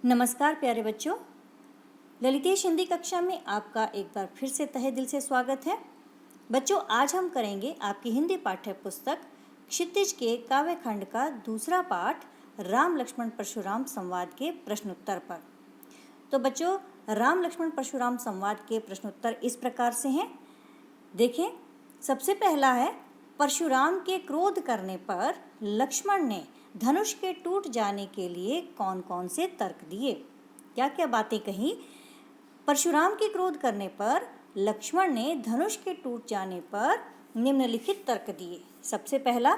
नमस्कार प्यारे बच्चों, ललितेश हिंदी कक्षा में आपका एक बार फिर से तहे दिल से स्वागत है। बच्चों, आज हम करेंगे आपकी हिंदी पाठ्य पुस्तक क्षितिज के काव्य खंड का दूसरा पाठ राम लक्ष्मण परशुराम संवाद के प्रश्नोत्तर पर। तो बच्चों, राम लक्ष्मण परशुराम संवाद के प्रश्नोत्तर इस प्रकार से हैं। देखें, सबसे पहला है, परशुराम के क्रोध करने पर लक्ष्मण ने धनुष के टूट जाने के लिए कौन कौन से तर्क दिए, क्या क्या बातें कही। परशुराम के क्रोध करने पर लक्ष्मण ने धनुष के टूट जाने पर निम्नलिखित तर्क दिए। सबसे पहला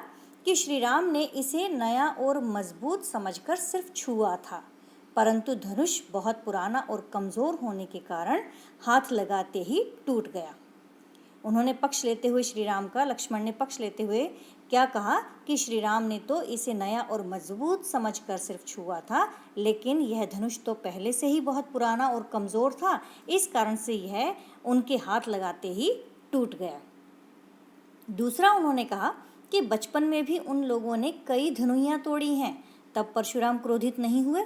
कि श्री राम ने इसे नया और मजबूत समझकर सिर्फ छुआ था, परंतु धनुष बहुत पुराना और कमजोर होने के कारण हाथ लगाते ही टूट गया। उन्होंने पक्ष लेते हुए श्री राम का, लक्ष्मण ने पक्ष लेते हुए क्या कहा कि श्री राम ने तो इसे नया और मजबूत समझकर सिर्फ छुआ था, लेकिन यह धनुष तो पहले से ही बहुत पुराना और कमज़ोर था, इस कारण से यह उनके हाथ लगाते ही टूट गया। दूसरा, उन्होंने कहा कि बचपन में भी उन लोगों ने कई धनुइयाँ तोड़ी हैं, तब परशुराम क्रोधित नहीं हुए।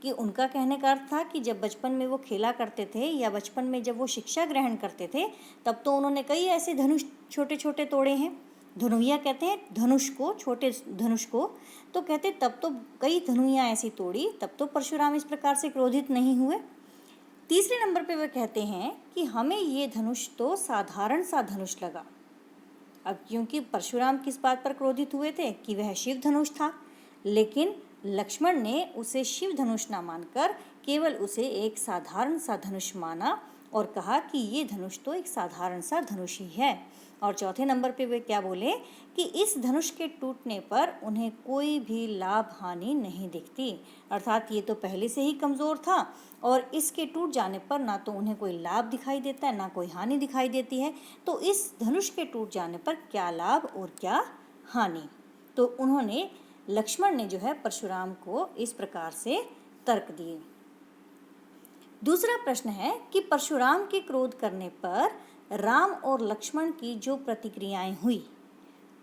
कि उनका कहने का अर्थ था कि जब बचपन में वो खेला करते थे या बचपन में जब वो शिक्षा ग्रहण करते थे, तब तो उन्होंने कई ऐसे धनुष छोटे छोटे तोड़े हैं। धनुइया कहते हैं धनुष को, छोटे धनुष को, तो कहते तब तो कई धनुइयाँ ऐसी तोड़ी, तब तो परशुराम इस प्रकार से क्रोधित नहीं हुए। तीसरे नंबर पे वे कहते हैं कि हमें ये धनुष तो साधारण सा धनुष लगा। अब क्योंकि परशुराम किस बात पर क्रोधित हुए थे कि वह शिव धनुष था, लेकिन लक्ष्मण ने उसे शिव धनुष न मानकर केवल उसे एक साधारण सा धनुष माना और कहा कि ये धनुष तो एक साधारण सा धनुष ही है। और चौथे नंबर पे वे क्या बोले कि इस धनुष के टूटने पर उन्हें कोई भी लाभ हानि नहीं दिखती, अर्थात ये तो पहले से ही कमज़ोर था और इसके टूट जाने पर ना तो उन्हें कोई लाभ दिखाई देता है ना कोई हानि दिखाई देती है, तो इस धनुष के टूट जाने पर क्या लाभ और क्या हानि। तो उन्होंने, लक्ष्मण ने जो है परशुराम को इस प्रकार से तर्क दिए। दूसरा प्रश्न है कि परशुराम के क्रोध करने पर राम और लक्ष्मण की जो प्रतिक्रियाएं हुई,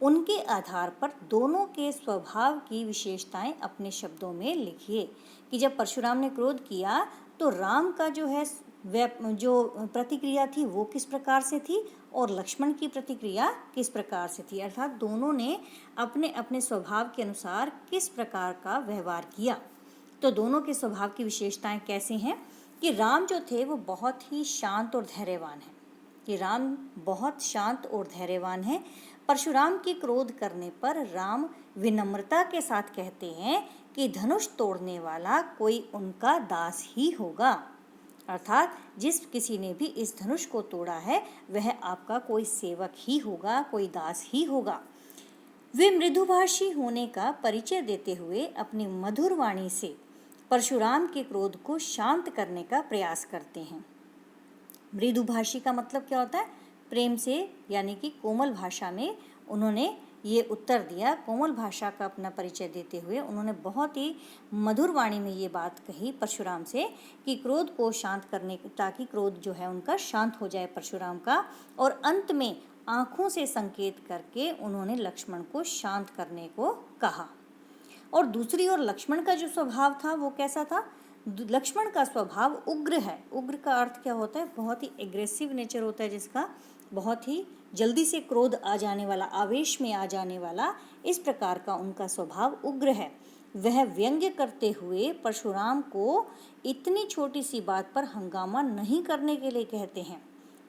उनके आधार पर दोनों के स्वभाव की विशेषताएं अपने शब्दों में लिखिए। कि जब परशुराम ने क्रोध किया तो राम का जो है जो प्रतिक्रिया थी वो किस प्रकार से थी और लक्ष्मण की प्रतिक्रिया किस प्रकार से थी, अर्थात दोनों ने अपने अपने स्वभाव के अनुसार किस प्रकार का व्यवहार किया। तो दोनों के स्वभाव की विशेषताएं कैसे हैं कि राम जो थे वो बहुत ही शांत और धैर्यवान हैं, कि राम बहुत शांत और धैर्यवान हैं। परशुराम की क्रोध करने पर राम विनम्रता के साथ कहते हैं कि धनुष तोड़ने वाला कोई उनका दास ही होगा, अर्थात जिस किसी ने भी इस धनुष को तोड़ा है वह आपका कोई सेवक ही होगा, कोई दास ही होगा। वे मृदुभाषी होने का परिचय देते हुए अपनी मधुर वाणी से परशुराम के क्रोध को शांत करने का प्रयास करते हैं। मृदुभाषी का मतलब क्या होता है? प्रेम से, यानी कि कोमल भाषा में उन्होंने ये उत्तर दिया। कोमल भाषा का अपना परिचय देते हुए उन्होंने बहुत ही मधुर वाणी में ये बात कही परशुराम से कि क्रोध को शांत करने, ताकि क्रोध जो है उनका शांत हो जाए परशुराम का। और अंत में आँखों से संकेत करके उन्होंने लक्ष्मण को शांत करने को कहा। और दूसरी ओर लक्ष्मण का जो स्वभाव था वो कैसा था? लक्ष्मण का स्वभाव उग्र है। उग्र का अर्थ क्या होता है? बहुत ही एग्रेसिव नेचर होता है, जिसका बहुत ही जल्दी से क्रोध आ जाने वाला, आवेश में आ जाने वाला, इस प्रकार का उनका स्वभाव उग्र है। वह व्यंग्य करते हुए परशुराम को इतनी छोटी सी बात पर हंगामा नहीं करने के लिए कहते हैं।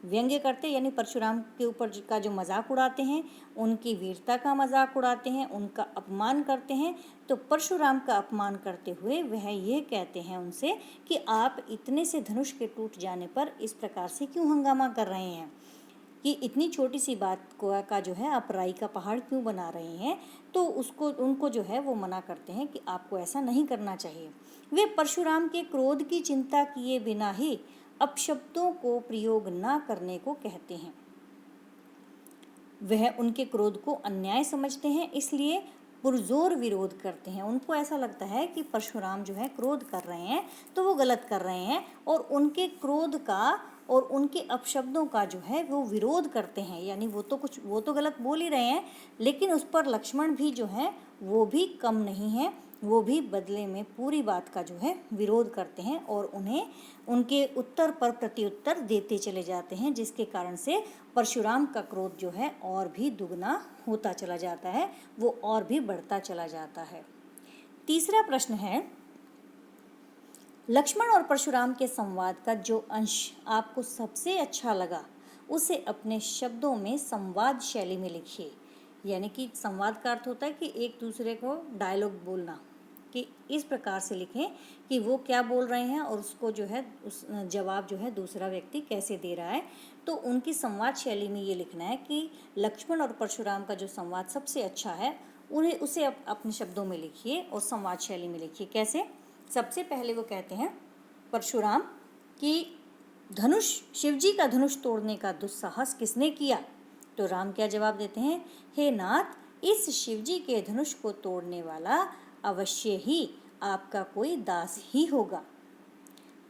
व्यंग्य करते यानी परशुराम के ऊपर का जो मजाक उड़ाते हैं, उनकी वीरता का मजाक उड़ाते हैं, उनका अपमान करते हैं। तो परशुराम का अपमान करते हुए वह ये कहते हैं उनसे कि आप इतने से धनुष के टूट जाने पर इस प्रकार से क्यों हंगामा कर रहे हैं, कि इतनी छोटी सी बात को का जो है आप राई का पहाड़ क्यों बना रहे हैं। तो उनको जो है वो मना करते हैं कि आपको ऐसा नहीं करना चाहिए। वे परशुराम के क्रोध की चिंता किए बिना ही अपशब्दों को प्रयोग न करने को कहते हैं। वह उनके क्रोध को अन्याय समझते हैं, इसलिए पुरजोर विरोध करते हैं। उनको ऐसा लगता है कि परशुराम जो है क्रोध कर रहे हैं तो वो गलत कर रहे हैं, और उनके क्रोध का और उनके अपशब्दों का जो है वो विरोध करते हैं। यानी वो तो गलत बोल ही रहे हैं, लेकिन उस पर लक्ष्मण भी जो है वो भी कम नहीं है। वो भी बदले में पूरी बात का जो है विरोध करते हैं और उन्हें उनके उत्तर पर प्रत्युत्तर देते चले जाते हैं, जिसके कारण से परशुराम का क्रोध जो है और भी दुगना होता चला जाता है, वो और भी बढ़ता चला जाता है। तीसरा प्रश्न है, लक्ष्मण और परशुराम के संवाद का जो अंश आपको सबसे अच्छा लगा उसे अपने शब्दों में संवाद शैली में लिखिए। यानी कि संवाद का अर्थ होता है कि एक दूसरे को डायलॉग बोलना, कि इस प्रकार से लिखें कि वो क्या बोल रहे हैं और उसको जो है उस जवाब जो है दूसरा व्यक्ति कैसे दे रहा है। तो उनकी संवाद शैली में ये लिखना है कि लक्ष्मण और परशुराम का जो संवाद सबसे अच्छा है उन्हें उसे अपने शब्दों में लिखिए और संवाद शैली में लिखिए। कैसे? सबसे पहले वो कहते हैं परशुराम कि धनुष, शिवजी का धनुष तोड़ने का दुस्साहस किसने किया? तो राम क्या जवाब देते हैं, हे नाथ, इस शिवजी के धनुष को तोड़ने वाला अवश्य ही आपका कोई दास ही होगा।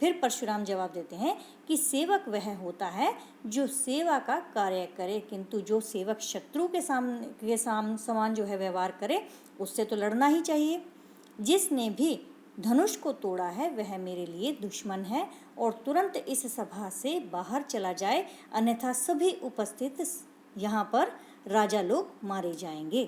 फिर परशुराम जवाब देते हैं कि सेवक वह होता है जो सेवा का कार्य करे, किंतु जो सेवक शत्रु के समान जो है व्यवहार करे उससे तो लड़ना ही चाहिए। जिसने भी धनुष को तोड़ा है वह मेरे लिए दुश्मन है और तुरंत इस सभा से बाहर चला जाए, अन्यथा सभी उपस्थित यहाँ पर राजा लोग मारे जाएंगे।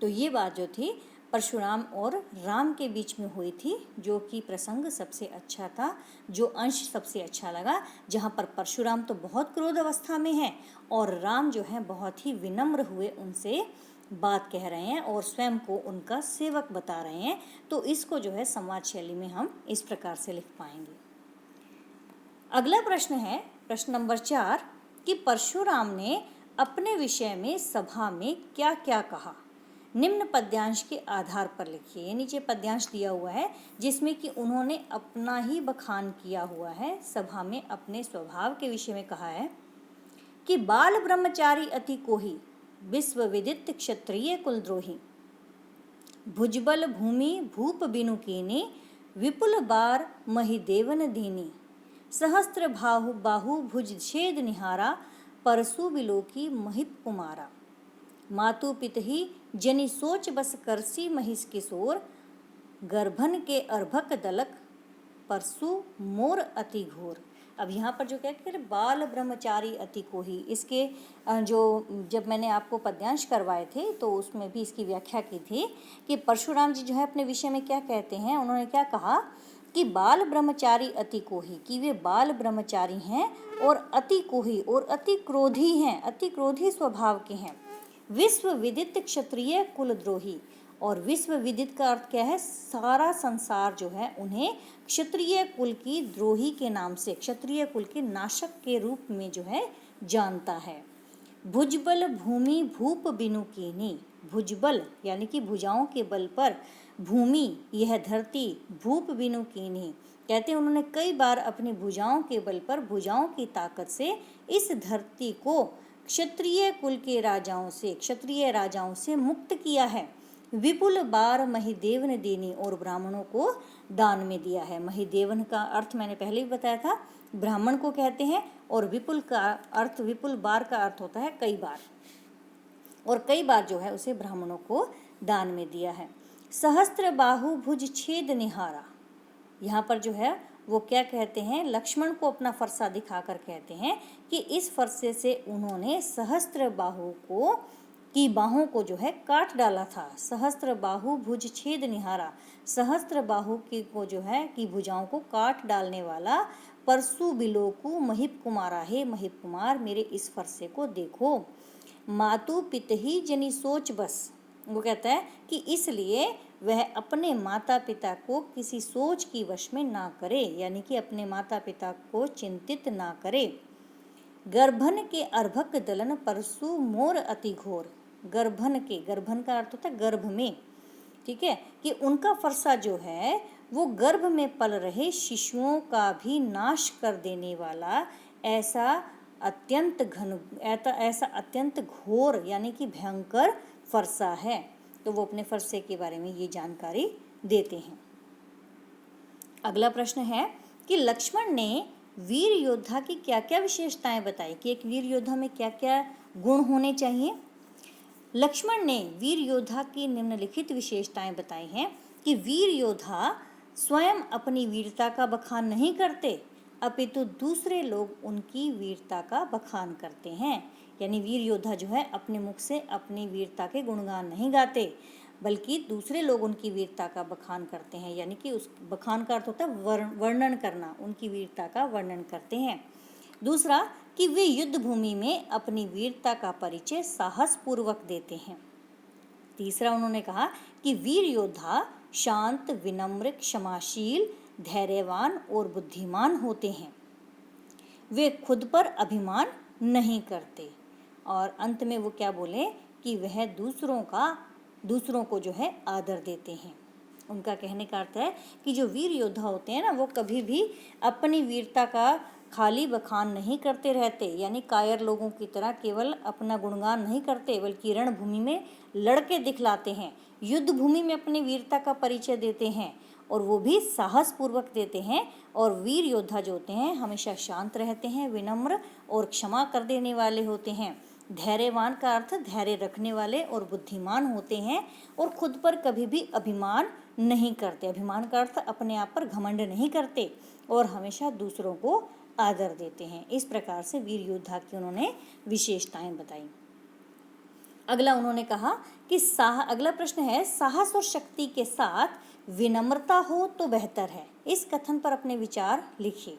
तो ये बात जो थी परशुराम और राम के बीच में हुई थी, जो कि प्रसंग सबसे अच्छा था, जो अंश सबसे अच्छा लगा, जहाँ पर परशुराम तो बहुत क्रोध अवस्था में है और राम जो है बहुत ही विनम्र हुए उनसे बात कह रहे हैं और स्वयं को उनका सेवक बता रहे हैं। तो इसको जो है संवाद शैली में हम इस प्रकार से लिख पाएंगे। अगला प्रश्न है प्रश्न नंबर 4 कि परशुराम ने अपने विषय में सभा में क्या क्या कहा। निम्न पद्यांश के आधार पर लिखिए। ये नीचे पद्यांश दिया हुआ है जिसमें कि उन्होंने अपना ही बखान किया हुआ है। सभा में अपने स्वभाव के विषय में कहा है कि बाल ब्रह्मचारी अति कोही, विश्व विदित क्षत्रिय कुलद्रोही, भुजबल भूमि भूप बिनु कीनी, विपुल बार महिदेवन दीनी, सहस्त्र बाहु भुज छेद निहारा, परसु बिलोकी महिप कुमारा, मातु पितहि जनि सोच बस करसी महिष किशोर, गर्भन के अर्भक दलक, परसु मोर अति घोर। अब यहाँ पर जो कहते हैं बाल ब्रह्मचारी अति कोही, इसके जो जब मैंने आपको पद्यांश करवाए थे तो उसमें भी इसकी व्याख्या की थी कि परशुराम जी जो है अपने विषय में क्या कहते हैं। उन्होंने क्या कहा कि बाल ब्रह्मचारी अति कोही, कि वे बाल ब्रह्मचारी हैं और अति कोही और अति क्रोधी हैं, अति क्रोधी स्वभाव के हैं। विश्व विदित क्षत्रिय कुलद्रोही, और विश्व विदित का अर्थ क्या है, सारा संसार जो है उन्हें क्षत्रिय कुल की द्रोही के नाम से, क्षत्रिय कुल के नाशक के रूप में जो है जानता है। भुजबल भूमि भूप बिनु कीनी, भुजबल यानी कि भुजाओं के बल पर, भूमि यह धरती, भूप बिनु कीनी, कहते हैं उन्होंने कई बार अपनी भुजाओं के बल पर, भुजाओं की ताकत से इस धरती को क्षत्रिय कुल के राजाओं से, क्षत्रिय राजाओं से मुक्त किया है। विपुल बार महिदेवन देनी, और ब्राह्मणों को दान में दिया है। महिदेवन का अर्थ मैंने पहले भी बताया था, ब्राह्मण को कहते हैं, और विपुल का अर्थ, विपुल बार का अर्थ होता है कई बार, और कई बार जो है उसे ब्राह्मणों को दान में दिया है। सहस्त्र बाहु भुज छेद निहारा, यहाँ पर जो है वो क्या कहते हैं, लक्ष्मण को अपना फरसा दिखाकर कहते हैं कि इस फरसे से उन्होंने सहस्त्र बाहु को की बाहों को जो है काट डाला था। सहस्त्र बाहु भुज छेद निहारा, सहस्त्र बाहु की को जो है की भुजाओं को काट डालने वाला, परसु बिलोकु महिप कुमारा, हे महिप कुमार मेरे इस फरसे को देखो। मातु पितहि जनि सोच बस, वो कहता है कि इसलिए वह अपने माता पिता को किसी सोच की वश में ना करे, यानी कि अपने माता पिता को चिंतित ना करे। गर्भन के अर्भक दलन, परसु मोर अति घोर, गर्भन के, गर्भन का अर्थ होता है गर्भ में, ठीक है, कि उनका फरसा जो है वो गर्भ में पल रहे शिशुओं का भी नाश कर देने वाला ऐसा अत्यंत घोर यानी कि भयंकर फरसा है। तो वो अपने फरसे के बारे में ये जानकारी देते हैं। अगला प्रश्न है कि लक्ष्मण ने वीर योद्धा की क्या क्या विशेषताएं बताई, कि एक वीर योद्धा में क्या क्या गुण होने चाहिए। लक्ष्मण ने वीर योद्धा की निम्नलिखित विशेषताएं बताई हैं कि वीर योद्धा स्वयं अपनी वीरता का बखान नहीं करते, अपितु दूसरे लोग उनकी वीरता का बखान करते हैं। यानी वीर योद्धा जो है अपने मुख से अपनी वीरता के गुणगान नहीं गाते, बल्कि दूसरे लोग उनकी वीरता का बखान करते हैं। यानी कि उस बखान का अर्थ होता है वर्णन करना, उनकी वीरता का वर्णन करते हैं। दूसरा कि वे युद्ध भूमि में अपनी वीरता का परिचय साहस पूर्वक देते हैं। तीसरा उन्होंने कहा कि वीर योद्धा शांत, विनम्र, क्षमाशील, धैर्यवान और बुद्धिमान होते हैं। वे खुद पर अभिमान नहीं करते। और अंत में वो क्या बोले कि वह दूसरों को जो है आदर देते हैं। उनका कहने का अर्थ है कि जो वीर योद्धा होते हैं ना, वो कभी भी अपनी वीरता का खाली बखान नहीं करते रहते, यानी कायर लोगों की तरह केवल अपना गुणगान नहीं करते, बल्कि रणभूमि में लड़के दिखलाते हैं, युद्ध भूमि में अपनी वीरता का परिचय देते हैं, और वो भी साहस पूर्वक देते हैं। और वीर योद्धा जो होते हैं हमेशा शांत रहते हैं, विनम्र और क्षमा कर देने वाले होते हैं। धैर्यवान का अर्थ धैर्य रखने वाले और बुद्धिमान होते हैं, और खुद पर कभी भी अभिमान नहीं करते। अभिमान का अर्थ अपने आप पर घमंड नहीं करते, और हमेशा दूसरों को आदर देते हैं। इस प्रकार से वीर योद्धा की उन्होंने विशेषताएं बताई। अगला उन्होंने कहा कि अगला प्रश्न है, साहस और शक्ति के साथ विनम्रता हो तो बेहतर है। इस कथन पर अपने विचार लिखिए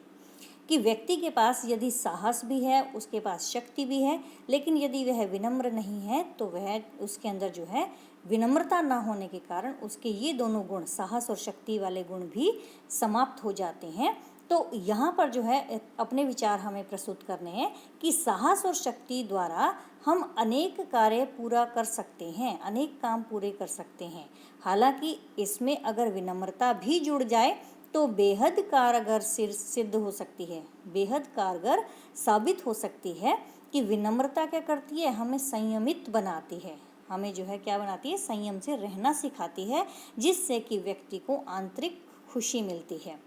कि व्यक्ति के पास यदि साहस भी है, उसके पास शक्ति भी है, लेकिन यदि वह विनम्र नहीं है तो वह उसके अंदर जो है विनम्रता ना होने के कारण उसके ये दोनों गुण, साहस और शक्ति वाले गुण भी समाप्त हो जाते हैं। तो यहाँ पर जो है अपने विचार हमें प्रस्तुत करने हैं कि साहस और शक्ति द्वारा हम अनेक कार्य पूरा कर सकते हैं, अनेक काम पूरे कर सकते हैं। हालांकि इसमें अगर विनम्रता भी जुड़ जाए तो बेहद कारगर सिद्ध हो सकती है, बेहद कारगर साबित हो सकती है। कि विनम्रता क्या करती है, हमें संयमित बनाती है, हमें जो है क्या बनाती है, संयम से रहना सिखाती है, जिससे कि व्यक्ति को आंतरिक खुशी मिलती है।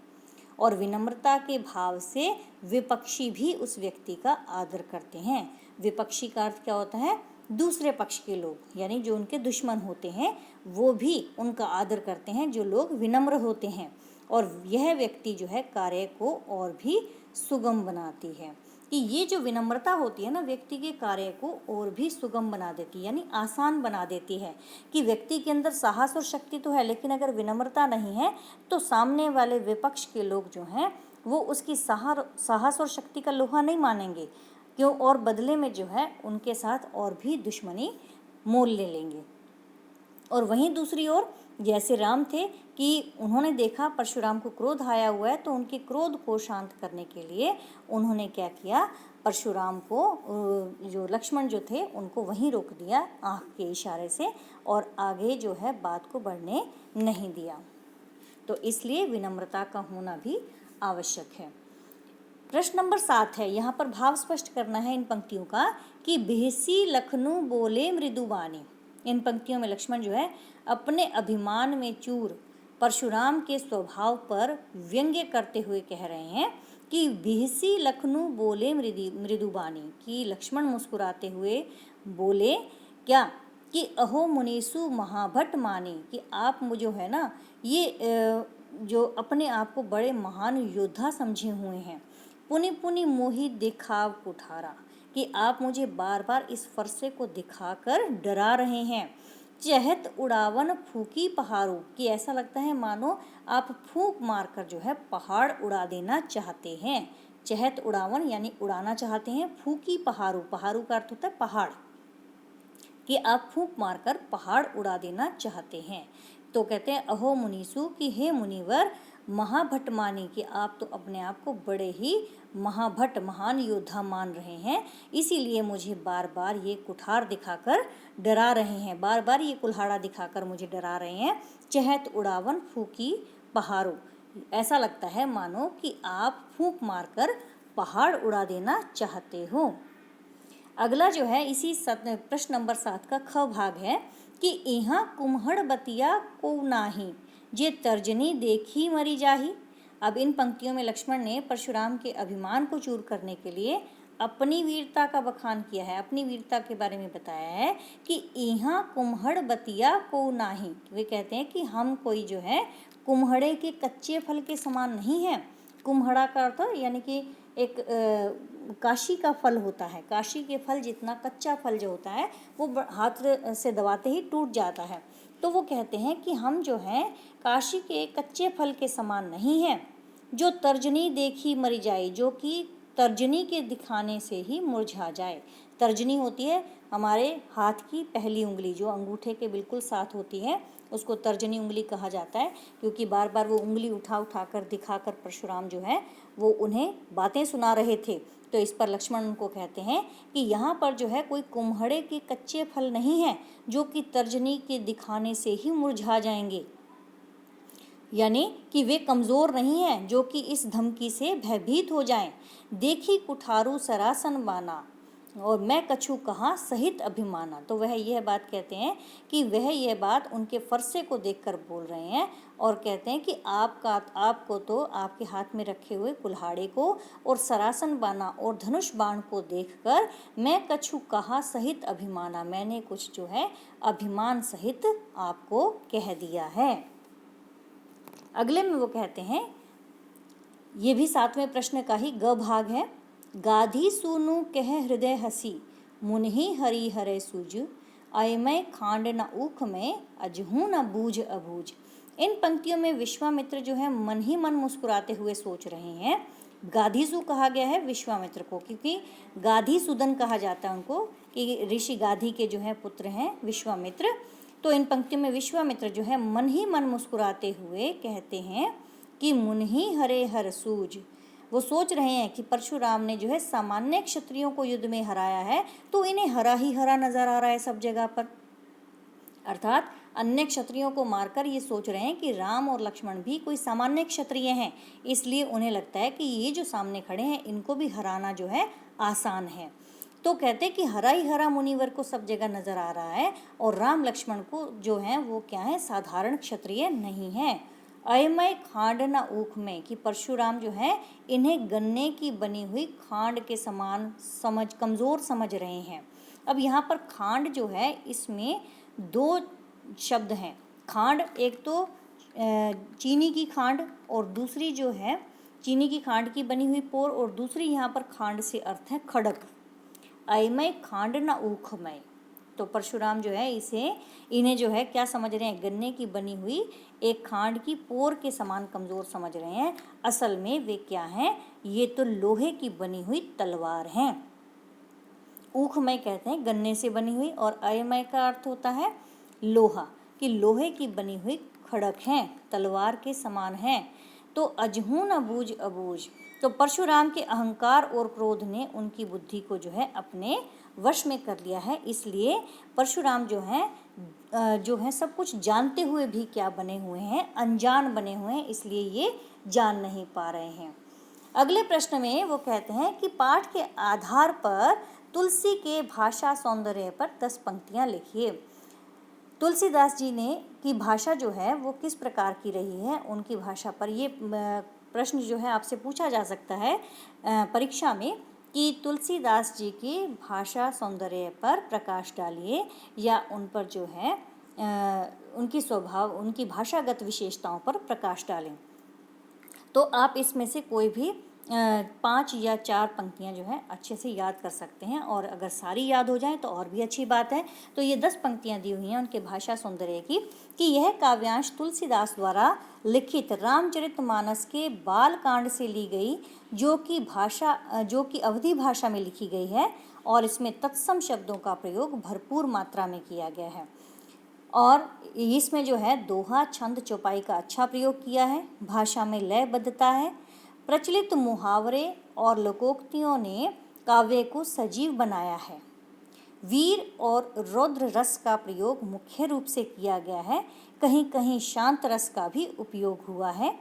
और विनम्रता के भाव से विपक्षी भी उस व्यक्ति का आदर करते हैं। विपक्षी का अर्थ क्या होता है, दूसरे पक्ष के लोग, यानी जो उनके दुश्मन होते हैं वो भी उनका आदर करते हैं, जो लोग विनम्र होते हैं। और यह व्यक्ति जो है कार्य को और भी सुगम बनाती है। कि ये जो विनम्रता होती है ना, व्यक्ति के कार्य को और भी सुगम बना देती है, यानी आसान बना देती है। कि व्यक्ति के अंदर साहस और शक्ति तो है, लेकिन अगर विनम्रता नहीं है तो सामने वाले विपक्ष के लोग जो हैं वो उसकी साहस और शक्ति का लोहा नहीं मानेंगे, क्यों, और बदले में जो है उनके साथ और भी दुश्मनी मोल ले लेंगे। और वहीं दूसरी ओर जैसे राम थे कि उन्होंने देखा परशुराम को क्रोध आया हुआ है, तो उनके क्रोध को शांत करने के लिए उन्होंने क्या किया, परशुराम को, जो लक्ष्मण जो थे उनको वहीं रोक दिया आँख के इशारे से, और आगे जो है बात को बढ़ने नहीं दिया। तो इसलिए विनम्रता का होना भी आवश्यक है। प्रश्न नंबर 7 है, यहाँ पर भाव स्पष्ट करना है इन पंक्तियों का कि बिहसी लखनऊ बोले मृदुबानी। इन पंक्तियों में लक्ष्मण जो है अपने अभिमान में चूर परशुराम के स्वभाव पर व्यंग्य करते हुए कह रहे हैं कि बिहसी लखनऊ बोले मृदुबानी। कि लक्ष्मण मुस्कुराते हुए बोले क्या कि अहो मुनीसु महाभट मानी, कि आप मुझे है ना ये जो अपने आप को बड़े महान योद्धा समझे हुए हैं। पुनि पुनि मोहि दिखाव कुठारा, कि आप मुझे बार बार इस फरसे को दिखाकर डरा रहे हैं। चहत उड़ावन फूकी पहाड़ों, कि ऐसा लगता है मानो आप फूंक मारकर जो है पहाड़ उड़ा देना चाहते हैं। चहत उड़ावन यानी उड़ाना चाहते हैं, फूकी पहाड़ों, पहाड़ों का अर्थ होता है पहाड़, कि आप फूंक मारकर पहाड़ उड़ा देना चाहते हैं। तो कहते हैं अहो मुनीसु, कि हे मुनिवर, महाभट मानी, कि आप तो अपने आप को बड़े ही महाभट, महान योद्धा मान रहे हैं, इसीलिए मुझे बार बार ये कुठार दिखाकर डरा रहे हैं, बार बार ये कुल्हाड़ा दिखाकर मुझे डरा रहे हैं। चहत उड़ावन फूकी पहाड़ों, ऐसा लगता है मानो कि आप फूंक मारकर पहाड़ उड़ा देना चाहते हो। अगला जो है इसी प्रश्न नंबर 7 का ख भाग है कि यहाँ कुम्हड़ बतिया को नाही, जे तर्जनी देखी मरी जाही। अब इन पंक्तियों में लक्ष्मण ने परशुराम के अभिमान को चूर करने के लिए अपनी वीरता का बखान किया है, अपनी वीरता के बारे में बताया है कि यहाँ कुम्हड़ बतिया को नाही। वे कहते हैं कि हम कोई जो है कुम्हड़े के कच्चे फल के समान नहीं है। कुम्हड़ा का अर्थ यानी कि एक काशी का फल होता है, काशी के फल जितना कच्चा फल जो होता है वो हाथ से दबाते ही टूट जाता है। तो वो कहते हैं कि हम जो हैं काशी के कच्चे फल के समान नहीं हैं, जो तर्जनी देखी मरी जाए, जो कि तर्जनी के दिखाने से ही मुरझा जाए। तर्जनी होती है हमारे हाथ की पहली उंगली, जो अंगूठे के बिल्कुल साथ होती है, उसको तर्जनी उंगली कहा जाता है, क्योंकि बार बार वो उंगली उठा उठा कर दिखाकर परशुराम जो है वो उन्हें बातें सुना रहे थे। तो इस पर लक्ष्मण उनको कहते हैं कि यहाँ पर जो है कोई कुम्हड़े के कच्चे फल नहीं है जो कि तर्जनी के दिखाने से ही मुरझा जाएंगे, यानी कि वे कमज़ोर नहीं हैं जो कि इस धमकी से भयभीत हो जाएं। देखी कुठारू सरासन बाना और मैं कछु कहाँ सहित अभिमाना। तो वह यह बात कहते हैं कि वह यह बात उनके फरसे को देखकर बोल रहे हैं और कहते हैं कि आपको तो आपके हाथ में रखे हुए कुल्हाड़े को और सरासन बाना और धनुष बाण को देखकर मैं कछु कहा सहित अभिमाना, मैंने कुछ जो है अभिमान सहित आपको कह दिया है। अगले में वो कहते हैं, ये भी 7वें प्रश्न का ही ग भाग है। गाधी सुनु कह हृदय हसी, मुनहि हरि हरे सूज, अयमय खांड न ऊख में, अजहू न बूझ अबूझ। इन पंक्तियों में विश्वामित्र जो है मन ही मन मुस्कुराते हुए सोच रहे हैं। गाधीसु कहा गया है विश्वामित्र को, क्योंकि गाधी सुदन कहा जाता है उनको, कि ऋषि गाधी के जो है पुत्र हैं विश्वामित्र। तो इन पंक्तियों में विश्वामित्र जो है मन ही मन मुस्कुराते हुए कहते हैं कि मुनहि हरे हर सूज। वो सोच रहे हैं कि परशुराम ने जो है सामान्य क्षत्रियों को युद्ध में हराया है, तो इन्हें हरा ही हरा नजर आ रहा है सब जगह पर, अर्थात अन्य क्षत्रियों को मारकर ये सोच रहे हैं कि राम और लक्ष्मण भी कोई सामान्य क्षत्रिय हैं, इसलिए उन्हें लगता है कि ये जो सामने खड़े हैं इनको भी हराना जो है आसान है। तो कहते हैं कि हरा ही हरा मुनिवर को सब जगह नजर आ रहा है और राम लक्ष्मण को जो है वो क्या है, साधारण क्षत्रिय नहीं है। अयमय खांड न ऊख में, कि परशुराम जो है इन्हें गन्ने की बनी हुई खांड के समान कमज़ोर समझ रहे हैं। अब यहाँ पर खांड जो है इसमें 2 शब्द हैं। खांड एक तो चीनी की खांड और दूसरी जो है चीनी की खांड की बनी हुई पोर, और दूसरी यहाँ पर खांड से अर्थ है खड़क। अयमय खांड न ऊखमय, तो परशुराम जो है इन्हें जो है क्या समझ रहे हैं, गन्ने की बनी हुई एक खांड की पोर के समान कमज़ोर समझ रहे हैं। असल में वे क्या हैं, ये तो लोहे की बनी हुई तलवार हैं। ऊखमय कहते हैं गन्ने से बनी हुई, और अयमय का अर्थ होता है लोहा, कि लोहे की बनी हुई खड़क हैं, तलवार के समान हैं। तो अजहू न बूझ अबूझ, तो परशुराम के अहंकार और क्रोध ने उनकी बुद्धि को जो है अपने वश में कर लिया है, इसलिए परशुराम जो है सब कुछ जानते हुए भी क्या बने हुए हैं, अनजान बने हुए हैं, इसलिए ये जान नहीं पा रहे हैं। अगले प्रश्न में वो कहते हैं कि पाठ के आधार पर तुलसी के भाषा सौंदर्य पर 10 पंक्तियाँ लिखिए। तुलसीदास जी ने की भाषा जो है वो किस प्रकार की रही है, उनकी भाषा पर ये प्रश्न जो है आपसे पूछा जा सकता है परीक्षा में, कि तुलसीदास जी की भाषा सौंदर्य पर प्रकाश डालिए, या उन पर जो है उनकी स्वभाव, उनकी भाषागत विशेषताओं पर प्रकाश डालें। तो आप इसमें से कोई भी 5 या 4 पंक्तियां जो है अच्छे से याद कर सकते हैं, और अगर सारी याद हो जाए तो और भी अच्छी बात है। तो ये 10 पंक्तियां दी हुई हैं उनके भाषा सौंदर्य की, कि यह काव्यांश तुलसीदास द्वारा लिखित रामचरितमानस के बाल कांड से ली गई, जो कि अवधी भाषा में लिखी गई है, और इसमें तत्सम शब्दों का प्रयोग भरपूर मात्रा में किया गया है, और इसमें जो है दोहा, छंद, चौपाई का अच्छा प्रयोग किया है। भाषा में लयबद्धता है। प्रचलित मुहावरे और लोकोक्तियों ने काव्य को सजीव बनाया है। वीर और रौद्र रस का प्रयोग मुख्य रूप से किया गया है, कहीं कहीं शांत रस का भी उपयोग हुआ है।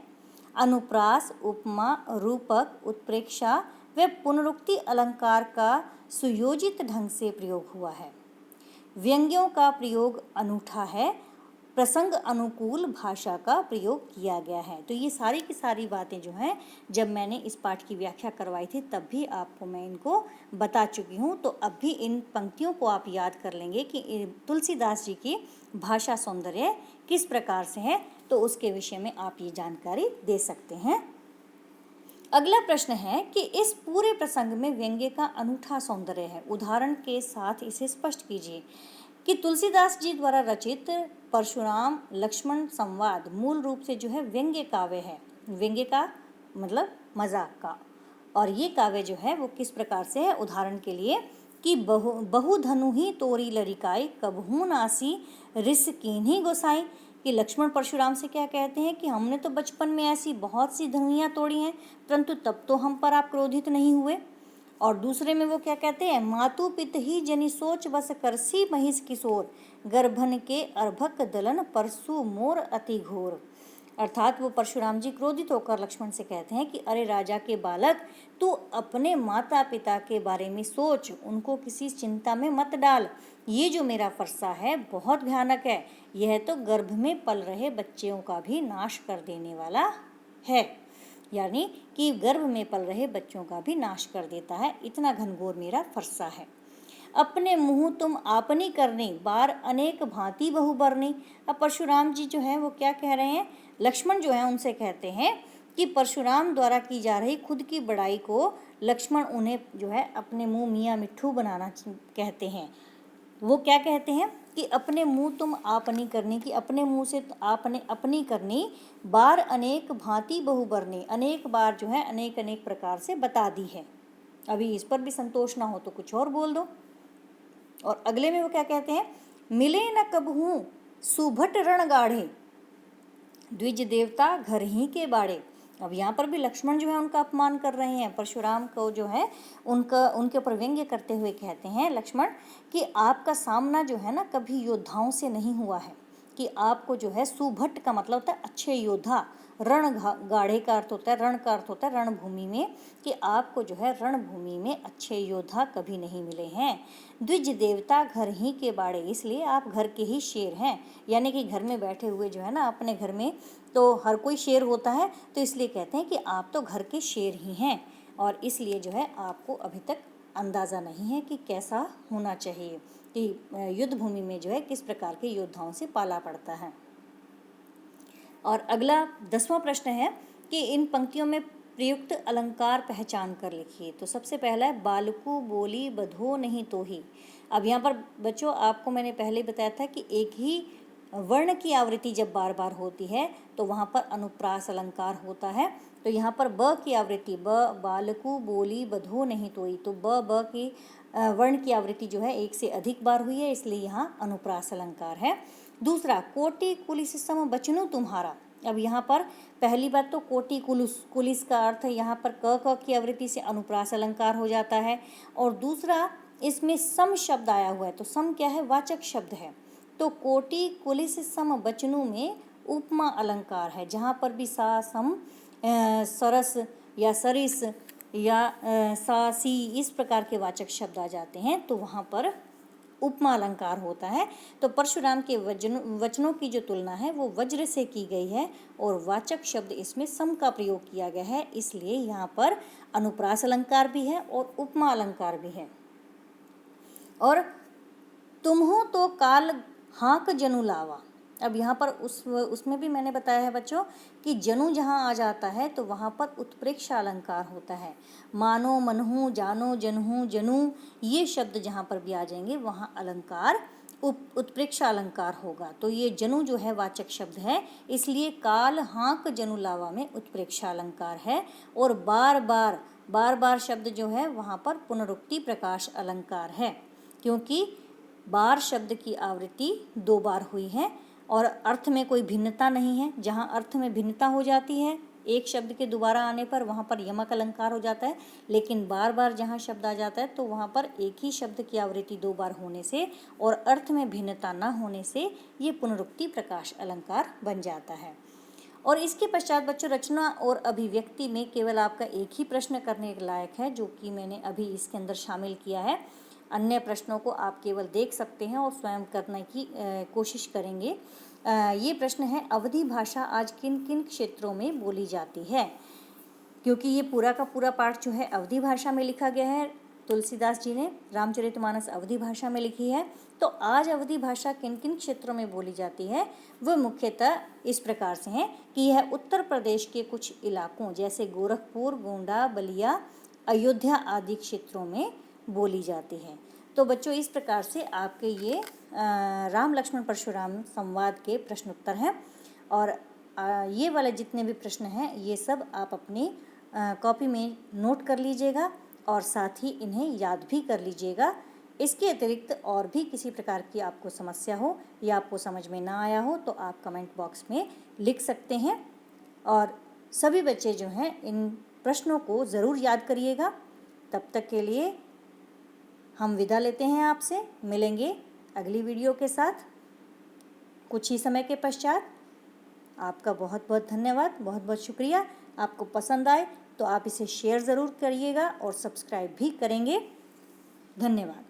अनुप्रास, उपमा, रूपक, उत्प्रेक्षा व पुनरुक्ति अलंकार का सुयोजित ढंग से प्रयोग हुआ है। व्यंग्यों का प्रयोग अनूठा है प्रसंग अनुकूल भाषा का प्रयोग किया गया है। तो ये सारी की सारी बातें जो हैं जब मैंने इस पाठ की व्याख्या करवाई थी तब भी आपको मैं इनको बता चुकी हूँ। तो अब भी इन पंक्तियों को आप याद कर लेंगे कि तुलसीदास जी की भाषा सौंदर्य किस प्रकार से है, तो उसके विषय में आप ये जानकारी दे सकते हैं। अगला प्रश्न है कि इस पूरे प्रसंग में व्यंग्य का अनूठा सौंदर्य है, उदाहरण के साथ इसे स्पष्ट कीजिए। कि तुलसीदास जी द्वारा रचित परशुराम लक्ष्मण संवाद मूल रूप से जो है व्यंग्य काव्य है। व्यंग्य का मतलब मजाक का। और ये काव्य जो है वो किस प्रकार से है, उदाहरण के लिए कि बहु धनु ही तोरी लरिकाई कबहू नासी रिस कीन्ही गोसाई। कि लक्ष्मण परशुराम से क्या कहते हैं कि हमने तो बचपन में ऐसी बहुत सी धनुइयाँ तोड़ी हैं, परंतु तब तो हम पर आप क्रोधित नहीं हुए। और दूसरे में वो क्या कहते हैं, मातु पित ही जनि सोच बस करसी महिष किशोर गर्भन के अर्भक दलन परसु मोर अति घोर। अर्थात वो परशुराम जी क्रोधित होकर लक्ष्मण से कहते हैं कि अरे राजा के बालक, तू अपने माता पिता के बारे में सोच, उनको किसी चिंता में मत डाल। ये जो मेरा फरसा है बहुत भयानक है, यह तो गर्भ में पल रहे बच्चों का भी नाश कर देने वाला है। यानी कि गर्भ में पल रहे बच्चों का भी नाश कर देता है, इतना घनघोर मेरा फरसा है। अपने मुँह तुम आपनी करनी बार अनेक भांति बहु बरनी। अब परशुराम जी जो है वो क्या कह रहे हैं, लक्ष्मण जो है उनसे कहते हैं कि परशुराम द्वारा की जा रही खुद की बड़ाई को लक्ष्मण उन्हें जो है अपने मुँह मियाँ मिट्ठू बनाना कहते हैं। वो क्या कहते हैं कि अपने मुँह तुम आपनी करनी, कि अपने मुँह से आपने अपनी करनी बार अनेक भांति बहु बरनी, अनेक बार जो है अनेक अनेक प्रकार से बता दी है। अभी इस पर भी संतोष ना हो तो कुछ और बोल दो। और अगले में वो क्या कहते हैं, मिले न कबहू सुभट रण गाढ़े द्विज देवता घर ही के बाड़े। अब यहाँ पर भी लक्ष्मण जो है उनका अपमान कर रहे हैं, परशुराम को जो है उनके ऊपर व्यंग्य करते हुए कहते हैं लक्ष्मण कि आपका सामना जो है ना कभी योद्धाओं से नहीं हुआ है, कि आपको जो है सुभट का मतलब होता है अच्छे योद्धा, रण गाढ़े का अर्थ होता है, रण का अर्थ होता है रणभूमि में, कि आपको जो है रणभूमि में अच्छे योद्धा कभी नहीं मिले हैं। द्विज देवता घर ही के बाड़े, इसलिए आप घर के ही शेर हैं। यानी कि घर में बैठे हुए जो है ना, अपने घर में तो हर कोई शेर होता है, तो इसलिए कहते हैं कि आप तो घर के शेर ही हैं। और इसलिए जो है आपको अभी तक अंदाज़ा नहीं है कि कैसा होना चाहिए, कि युद्ध भूमि में जो है किस प्रकार के योद्धाओं से पाला पड़ता है। और अगला 10वां प्रश्न है कि इन पंक्तियों में प्रयुक्त अलंकार पहचान कर लिखिए। तो सबसे पहला है बालकू बोली बधो नहीं तो ही। अब यहाँ पर बच्चों आपको मैंने पहले बताया था कि एक ही वर्ण की आवृत्ति जब बार बार होती है तो वहाँ पर अनुप्रास अलंकार होता है। तो यहाँ पर ब की आवृत्ति ब बालकू बोली बधो नहीं तोई, तो ब की वर्ण की आवृत्ति जो है एक से अधिक बार हुई है, इसलिए यहाँ अनुप्रास अलंकार है। दूसरा कोटि कुलिस सम बचनु तुम्हारा। अब यहाँ पर पहली बात तो कोटि कुलिस का अर्थ यहाँ पर क की आवृत्ति से अनुप्रास अलंकार हो जाता है। और दूसरा इसमें सम शब्द आया हुआ है, तो सम क्या है, वाचक शब्द है। तो कोटि कुलिस सम बचनु में उपमा अलंकार है, जहाँ पर भी सा सम सरस या सरिस या सा सी इस प्रकार के वाचक शब्द आ जाते हैं, तो वहाँ पर उपमा अलंकार होता है। तो परशुराम के वचनों की जो तुलना है वो वज्र से की गई है और वाचक शब्द इसमें सम का प्रयोग किया गया है, इसलिए यहाँ पर अनुप्रास अलंकार भी है और उपमा अलंकार भी है। और तुम्हो तो काल हाँक जनु लावा। अब यहाँ पर उसमें भी मैंने बताया है बच्चों कि जनु जहाँ आ जाता है तो वहाँ पर उत्प्रेक्ष अलंकार होता है। मानो मनहू जानो जनहू जनु ये शब्द जहाँ पर भी आ जाएंगे वहाँ अलंकार उत्प्रेक्ष अलंकार होगा। तो ये जनु जो है वाचक शब्द है, इसलिए काल हाँक जनु लावा में उत्प्रेक्ष अलंकार है। और बार बार शब्द जो है वहाँ पर पुनरुक्ति प्रकाश अलंकार है, क्योंकि बार शब्द की आवृत्ति 2 बार हुई है और अर्थ में कोई भिन्नता नहीं है। जहाँ अर्थ में भिन्नता हो जाती है एक शब्द के दोबारा आने पर वहाँ पर यमक अलंकार हो जाता है, लेकिन बार बार जहाँ शब्द आ जाता है तो वहाँ पर एक ही शब्द की आवृत्ति 2 बार होने से और अर्थ में भिन्नता न होने से ये पुनरुक्ति प्रकाश अलंकार बन जाता है। और इसके पश्चात बच्चों रचना और अभिव्यक्ति में केवल आपका एक ही प्रश्न करने के लायक है, जो कि मैंने अभी इसके अंदर शामिल किया है। अन्य प्रश्नों को आप केवल देख सकते हैं और स्वयं करने की कोशिश करेंगे। ये प्रश्न है, अवधी भाषा आज किन किन क्षेत्रों में बोली जाती है। क्योंकि ये पूरा का पूरा पाठ जो है अवधी भाषा में लिखा गया है, तुलसीदास जी ने रामचरितमानस अवधी भाषा में लिखी है। तो आज अवधी भाषा किन किन क्षेत्रों में बोली जाती है, वह मुख्यतः इस प्रकार से है कि यह उत्तर प्रदेश के कुछ इलाकों जैसे गोरखपुर, गोंडा, बलिया, अयोध्या आदि क्षेत्रों में बोली जाती है। तो बच्चों, इस प्रकार से आपके ये राम लक्ष्मण परशुराम संवाद के प्रश्न उत्तर हैं। और ये वाले जितने भी प्रश्न हैं ये सब आप अपनी कॉपी में नोट कर लीजिएगा और साथ ही इन्हें याद भी कर लीजिएगा। इसके अतिरिक्त और भी किसी प्रकार की आपको समस्या हो या आपको समझ में ना आया हो तो आप कमेंट बॉक्स में लिख सकते हैं। और सभी बच्चे जो हैं इन प्रश्नों को ज़रूर याद करिएगा। तब तक के लिए हम विदा लेते हैं आपसे। मिलेंगे अगली वीडियो के साथ कुछ ही समय के पश्चात। आपका बहुत बहुत धन्यवाद, बहुत बहुत शुक्रिया। आपको पसंद आए तो आप इसे शेयर ज़रूर करिएगा और सब्सक्राइब भी करेंगे। धन्यवाद।